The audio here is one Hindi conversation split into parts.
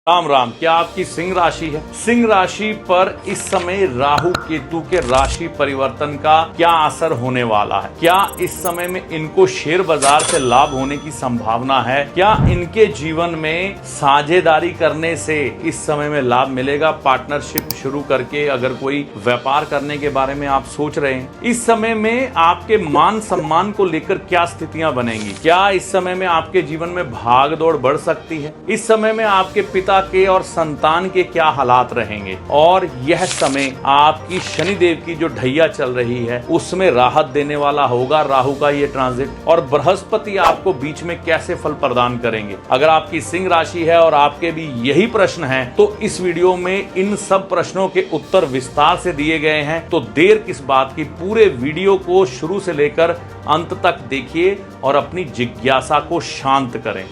राम राम। क्या आपकी सिंह राशि है? सिंह राशि पर इस समय राहु केतु के राशि परिवर्तन का क्या असर होने वाला है? क्या इस समय में इनको शेयर बाजार से लाभ होने की संभावना है? क्या इनके जीवन में साझेदारी करने से इस समय में लाभ मिलेगा? पार्टनरशिप शुरू करके अगर कोई व्यापार करने के बारे में आप सोच रहे हैं, इस समय में आपके मान सम्मान को लेकर क्या स्थितियां बनेंगी? क्या इस समय में आपके जीवन में भाग दौड़ बढ़ सकती है? इस समय में आपके पिता के और संतान के क्या हालात रहेंगे? और यह समय आपकी शनिदेव की जो ढैया चल रही है उसमें राहत देने वाला होगा राहु का ये ट्रांजिट, और बृहस्पति आपको बीच में कैसे फल प्रदान करेंगे? अगर आपकी सिंह राशि है और आपके भी यही प्रश्न हैं, तो इस वीडियो में इन सब प्रश्नों के उत्तर विस्तार से दिए गए हैं। तो देर किस बात की, पूरे वीडियो को शुरू से लेकर अंत तक देखिए और अपनी जिज्ञासा को शांत करें।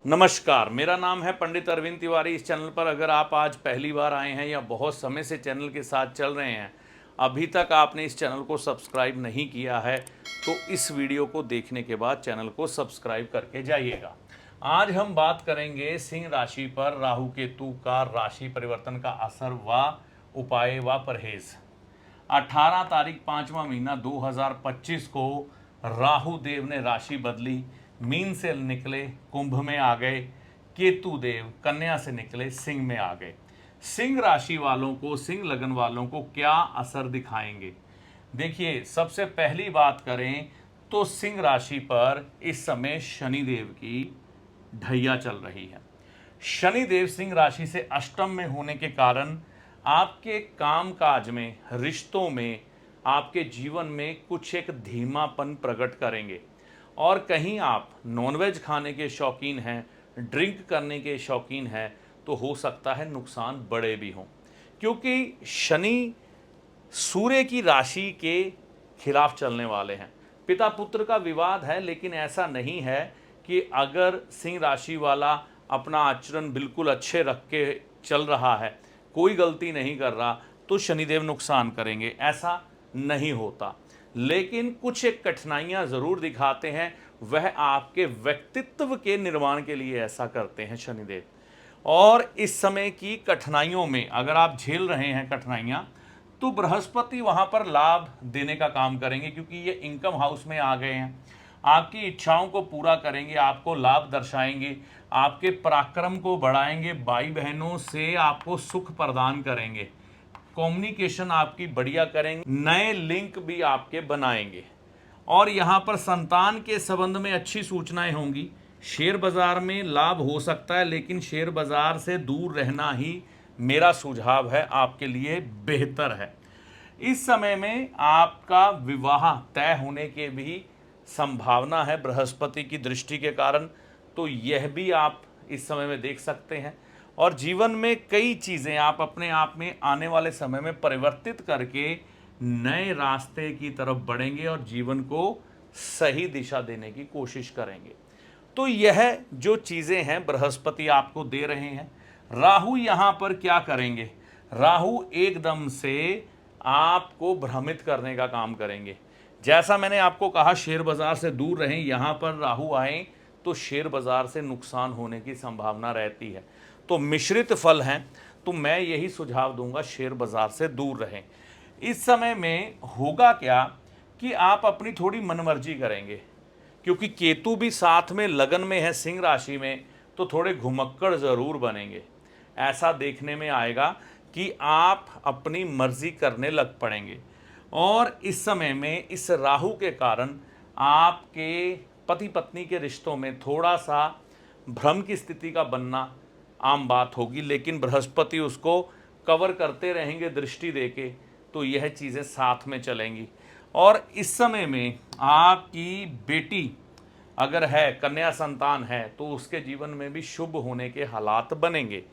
नमस्कार, मेरा नाम है पंडित अरविंद तिवारी। इस चैनल पर अगर आप आज पहली बार आए हैं या बहुत समय से चैनल के साथ चल रहे हैं, अभी तक आपने इस चैनल को सब्सक्राइब नहीं किया है, तो इस वीडियो को देखने के बाद चैनल को सब्सक्राइब करके जाइएगा। आज हम बात करेंगे सिंह राशि पर राहु केतु का राशि परिवर्तन का असर व उपाय व परहेज। 18 तारीख 5वां महीना 2025 को राहु देव ने राशि बदली, मीन से निकले कुंभ में आ गए, केतु देव कन्या से निकले सिंह में आ गए। सिंह राशि वालों को, सिंह लगन वालों को क्या असर दिखाएंगे? देखिए, सबसे पहली बात करें तो सिंह राशि पर इस समय शनिदेव की ढैया चल रही है। शनिदेव सिंह राशि से अष्टम में होने के कारण आपके काम काज में, रिश्तों में, आपके जीवन में कुछ एक धीमापन प्रकट करेंगे। और कहीं आप नॉनवेज खाने के शौकीन हैं, ड्रिंक करने के शौकीन हैं, तो हो सकता है नुकसान बड़े भी हों, क्योंकि शनि सूर्य की राशि के खिलाफ चलने वाले हैं। पिता पुत्र का विवाद है, लेकिन ऐसा नहीं है कि अगर सिंह राशि वाला अपना आचरण बिल्कुल अच्छे रख के चल रहा है, कोई गलती नहीं कर रहा, तो शनिदेव नुकसान करेंगे, ऐसा नहीं होता। लेकिन कुछ एक कठिनाइयां जरूर दिखाते हैं, वह आपके व्यक्तित्व के निर्माण के लिए ऐसा करते हैं शनिदेव। और इस समय की कठिनाइयों में अगर आप झेल रहे हैं कठिनाइयां, तो बृहस्पति वहां पर लाभ देने का काम करेंगे, क्योंकि ये इनकम हाउस में आ गए हैं। आपकी इच्छाओं को पूरा करेंगे, आपको लाभ दर्शाएंगे, आपके पराक्रम को बढ़ाएंगे, भाई बहनों से आपको सुख प्रदान करेंगे, कम्युनिकेशन आपकी बढ़िया करेंगे, नए लिंक भी आपके बनाएंगे। और यहाँ पर संतान के संबंध में अच्छी सूचनाएं होंगी। शेयर बाजार में लाभ हो सकता है, लेकिन शेयर बाजार से दूर रहना ही मेरा सुझाव है, आपके लिए बेहतर है। इस समय में आपका विवाह तय होने के भी संभावना है बृहस्पति की दृष्टि के कारण, तो यह भी आप इस समय में देख सकते हैं। और जीवन में कई चीज़ें आप अपने आप में आने वाले समय में परिवर्तित करके नए रास्ते की तरफ बढ़ेंगे और जीवन को सही दिशा देने की कोशिश करेंगे। तो यह जो चीज़ें हैं बृहस्पति आपको दे रहे हैं। राहु यहाँ पर क्या करेंगे? राहु एकदम से आपको भ्रमित करने का काम करेंगे। जैसा मैंने आपको कहा, शेयर बाजार से दूर रहें, यहाँ पर राहु आए तो शेयर बाजार से नुकसान होने की संभावना रहती है। तो मिश्रित फल हैं, तो मैं यही सुझाव दूंगा, शेयर बाजार से दूर रहें। इस समय में होगा क्या कि आप अपनी थोड़ी मनमर्जी करेंगे, क्योंकि केतु भी साथ में लगन में है सिंह राशि में, तो थोड़े घुमक्कड़ जरूर बनेंगे। ऐसा देखने में आएगा कि आप अपनी मर्जी करने लग पड़ेंगे। और इस समय में इस राहु के कारण आपके पति पत्नी के रिश्तों में थोड़ा सा भ्रम की स्थिति का बनना आम बात होगी, लेकिन बृहस्पति उसको कवर करते रहेंगे दृष्टि देके, तो यह चीज़ें साथ में चलेंगी। और इस समय में आपकी बेटी अगर है, कन्या संतान है, तो उसके जीवन में भी शुभ होने के हालात बनेंगे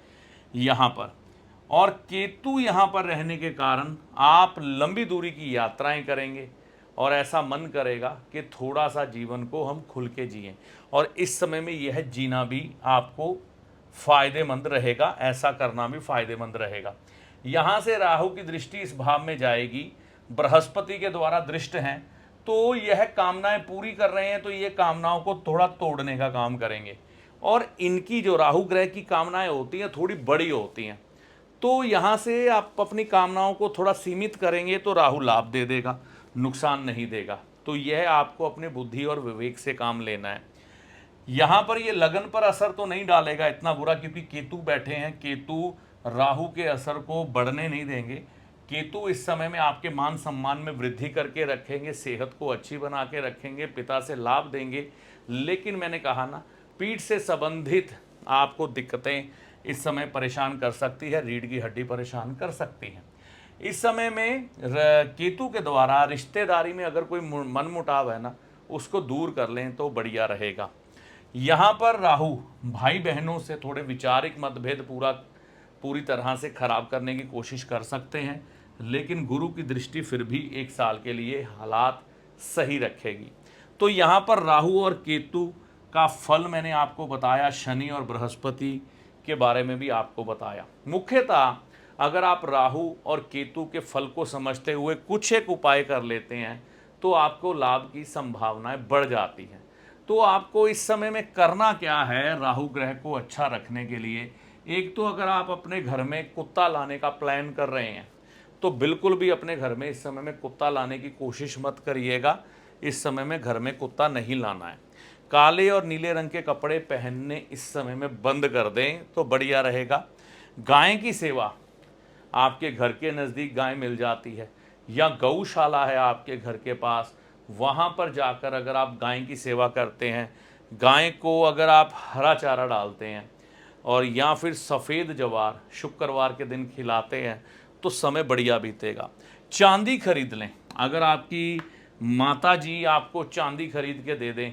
यहाँ पर। और केतु यहाँ पर रहने के कारण आप लंबी दूरी की यात्राएं करेंगे, और ऐसा मन करेगा कि थोड़ा सा जीवन को हम खुल के जिएं, और इस समय में यह जीना भी आपको फायदेमंद रहेगा, ऐसा करना भी फायदेमंद रहेगा। यहाँ से राहु की दृष्टि इस भाव में जाएगी, बृहस्पति के द्वारा दृष्ट हैं, तो यह कामनाएं पूरी कर रहे हैं तो ये कामनाओं को थोड़ा तोड़ने का काम करेंगे। और इनकी जो राहु ग्रह की कामनाएं होती हैं थोड़ी बड़ी होती हैं, तो यहाँ से आप अपनी कामनाओं को थोड़ा सीमित करेंगे तो राहु लाभ दे देगा, नुकसान नहीं देगा। तो यह आपको अपनी बुद्धि और विवेक से काम लेना है। यहाँ पर ये लगन पर असर तो नहीं डालेगा इतना बुरा, क्योंकि केतु बैठे हैं। केतु राहु के असर को बढ़ने नहीं देंगे। केतु इस समय में आपके मान सम्मान में वृद्धि करके रखेंगे, सेहत को अच्छी बना के रखेंगे, पिता से लाभ देंगे। लेकिन मैंने कहा ना, पीठ से संबंधित आपको दिक्कतें इस समय परेशान कर सकती है, रीढ़ की हड्डी परेशान कर सकती है। इस समय में केतु के द्वारा रिश्तेदारी में अगर कोई मनमुटाव है ना, उसको दूर कर लें तो बढ़िया रहेगा। यहाँ पर राहु भाई बहनों से थोड़े वैचारिक मतभेद पूरी तरह से खराब करने की कोशिश कर सकते हैं, लेकिन गुरु की दृष्टि फिर भी 1 साल के लिए हालात सही रखेगी। तो यहाँ पर राहु और केतु का फल मैंने आपको बताया, शनि और बृहस्पति के बारे में भी आपको बताया। मुख्यतः अगर आप राहु और केतु के फल को समझते हुए कुछ एक उपाय कर लेते हैं तो आपको लाभ की संभावनाएं बढ़ जाती हैं। तो आपको इस समय में करना क्या है राहु ग्रह को अच्छा रखने के लिए? एक तो अगर आप अपने घर में कुत्ता लाने का प्लान कर रहे हैं तो बिल्कुल भी अपने घर में इस समय में कुत्ता लाने की कोशिश मत करिएगा। इस समय में घर में कुत्ता नहीं लाना है। काले और नीले रंग के कपड़े पहनने इस समय में बंद कर दें तो बढ़िया रहेगा। गाय की सेवा, आपके घर के नज़दीक गाय मिल जाती है या गौशाला है आपके घर के पास, वहाँ पर जाकर अगर आप गाय की सेवा करते हैं, गाय को अगर आप हरा चारा डालते हैं और या फिर सफ़ेद जवार शुक्रवार के दिन खिलाते हैं तो समय बढ़िया बीतेगा। चांदी खरीद लें, अगर आपकी माता जी आपको चांदी खरीद के दे दें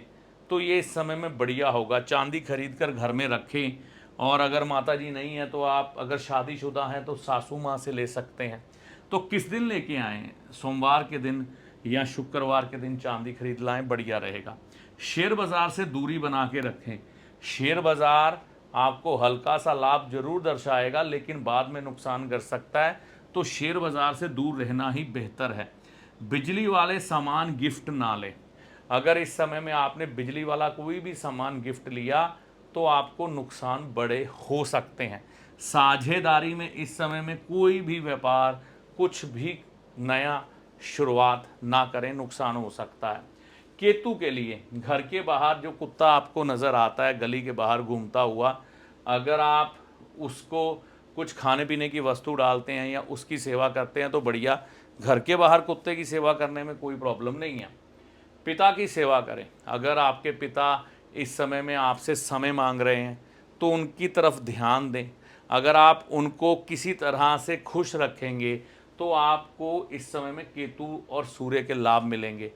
तो ये इस समय में बढ़िया होगा। चांदी खरीद कर घर में रखें। और अगर माता जी नहीं है तो आप अगर शादीशुदा हैं तो सासू माँ से ले सकते हैं। तो किस दिन लेके आएँ? सोमवार के दिन या शुक्रवार के दिन चांदी खरीद लाएं, बढ़िया रहेगा। शेयर बाज़ार से दूरी बना के रखें। शेयर बाज़ार आपको हल्का सा लाभ जरूर दर्शाएगा लेकिन बाद में नुकसान कर सकता है, तो शेयर बाज़ार से दूर रहना ही बेहतर है। बिजली वाले सामान गिफ्ट ना लें। अगर इस समय में आपने बिजली वाला कोई भी सामान गिफ्ट लिया तो आपको नुकसान बड़े हो सकते हैं। साझेदारी में इस समय में कोई भी व्यापार, कुछ भी नया शुरुआत ना करें, नुकसान हो सकता है। केतु के लिए घर के बाहर जो कुत्ता आपको नज़र आता है गली के बाहर घूमता हुआ, अगर आप उसको कुछ खाने पीने की वस्तु डालते हैं या उसकी सेवा करते हैं तो बढ़िया। घर के बाहर कुत्ते की सेवा करने में कोई प्रॉब्लम नहीं है। पिता की सेवा करें। अगर आपके पिता इस समय में आपसे समय मांग रहे हैं तो उनकी तरफ ध्यान दें। अगर आप उनको किसी तरह से खुश रखेंगे तो आपको इस समय में केतु और सूर्य के लाभ मिलेंगे।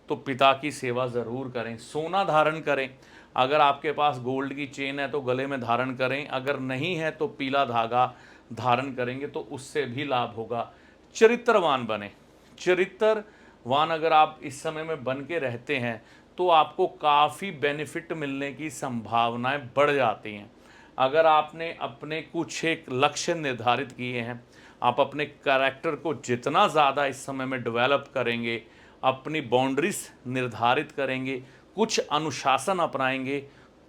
तो पिता की सेवा ज़रूर करें। सोना धारण करें। अगर आपके पास गोल्ड की चेन है तो गले में धारण करें, अगर नहीं है तो पीला धागा धारण करेंगे तो उससे भी लाभ होगा। चरित्रवान बने। चरित्रवान अगर आप इस समय में बन के रहते हैं तो आपको काफ़ी बेनिफिट मिलने की संभावनाएं बढ़ जाती हैं। अगर आपने अपने कुछ एक लक्ष्य निर्धारित किए हैं, आप अपने कैरेक्टर को जितना ज़्यादा इस समय में डेवलप करेंगे, अपनी बाउंड्रीज निर्धारित करेंगे, कुछ अनुशासन अपनाएंगे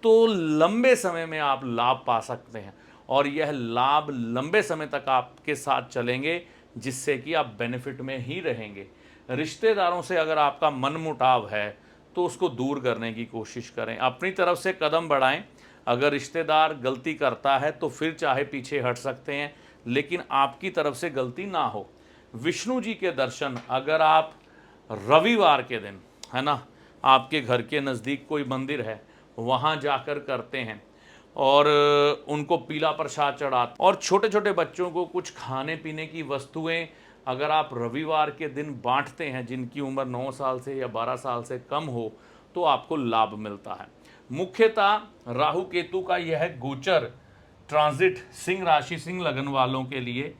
तो लंबे समय में आप लाभ पा सकते हैं। और यह लाभ लंबे समय तक आपके साथ चलेंगे जिससे कि आप बेनिफिट में ही रहेंगे। रिश्तेदारों से अगर आपका मनमुटाव है तो उसको दूर करने की कोशिश करें। अपनी तरफ से कदम बढ़ाएं। अगर रिश्तेदार गलती करता है तो फिर चाहे पीछे हट सकते हैं, लेकिन आपकी तरफ से गलती ना हो। विष्णु जी के दर्शन अगर आप रविवार के दिन, है ना, आपके घर के नज़दीक कोई मंदिर है वहाँ जाकर करते हैं और उनको पीला प्रसाद चढ़ाते, और छोटे छोटे बच्चों को कुछ खाने पीने की वस्तुएं अगर आप रविवार के दिन बांटते हैं जिनकी उम्र 9 साल से या 12 साल से कम हो तो आपको लाभ मिलता है। मुख्यतः राहु केतु का यह गोचर ट्रांजिट सिंह राशि सिंह लगन वालों के लिए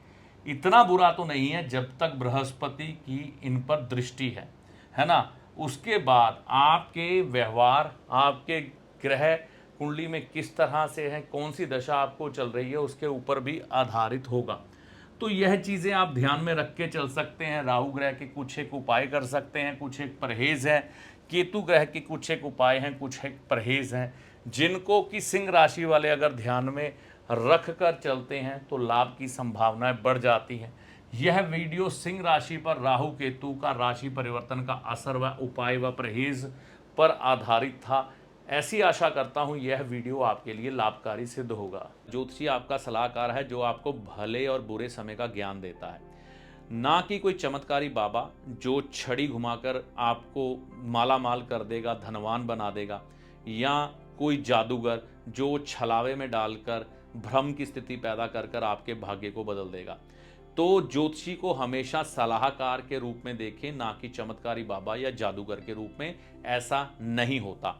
इतना बुरा तो नहीं है जब तक बृहस्पति की इन पर दृष्टि है ना। उसके बाद आपके व्यवहार, आपके ग्रह कुंडली में किस तरह से है, कौन सी दशा आपको चल रही है, उसके ऊपर भी आधारित होगा। तो यह चीज़ें आप ध्यान में रख के चल सकते हैं। राहु ग्रह के कुछ एक उपाय कर सकते हैं, कुछ एक परहेज है। केतु ग्रह के कुछ एक उपाय हैं, कुछ एक परहेज हैं, जिनको कि सिंह राशि वाले अगर ध्यान में रख कर चलते हैं तो लाभ की संभावनाएं बढ़ जाती हैं। यह वीडियो सिंह राशि पर राहु केतु का राशि परिवर्तन का असर व उपाय व परहेज पर आधारित था। ऐसी आशा करता हूं यह वीडियो आपके लिए लाभकारी सिद्ध होगा। ज्योतिषी आपका सलाहकार है जो आपको भले और बुरे समय का ज्ञान देता है, ना कि कोई चमत्कारी बाबा जो छड़ी घुमाकर आपको माला माल कर देगा, धनवान बना देगा, या कोई जादूगर जो छलावे में डालकर भ्रम की स्थिति पैदा कर कर आपके भाग्य को बदल देगा। तो ज्योतिषी को हमेशा सलाहकार के रूप में देखें, ना कि चमत्कारी बाबा या जादूगर के रूप में। ऐसा नहीं होता।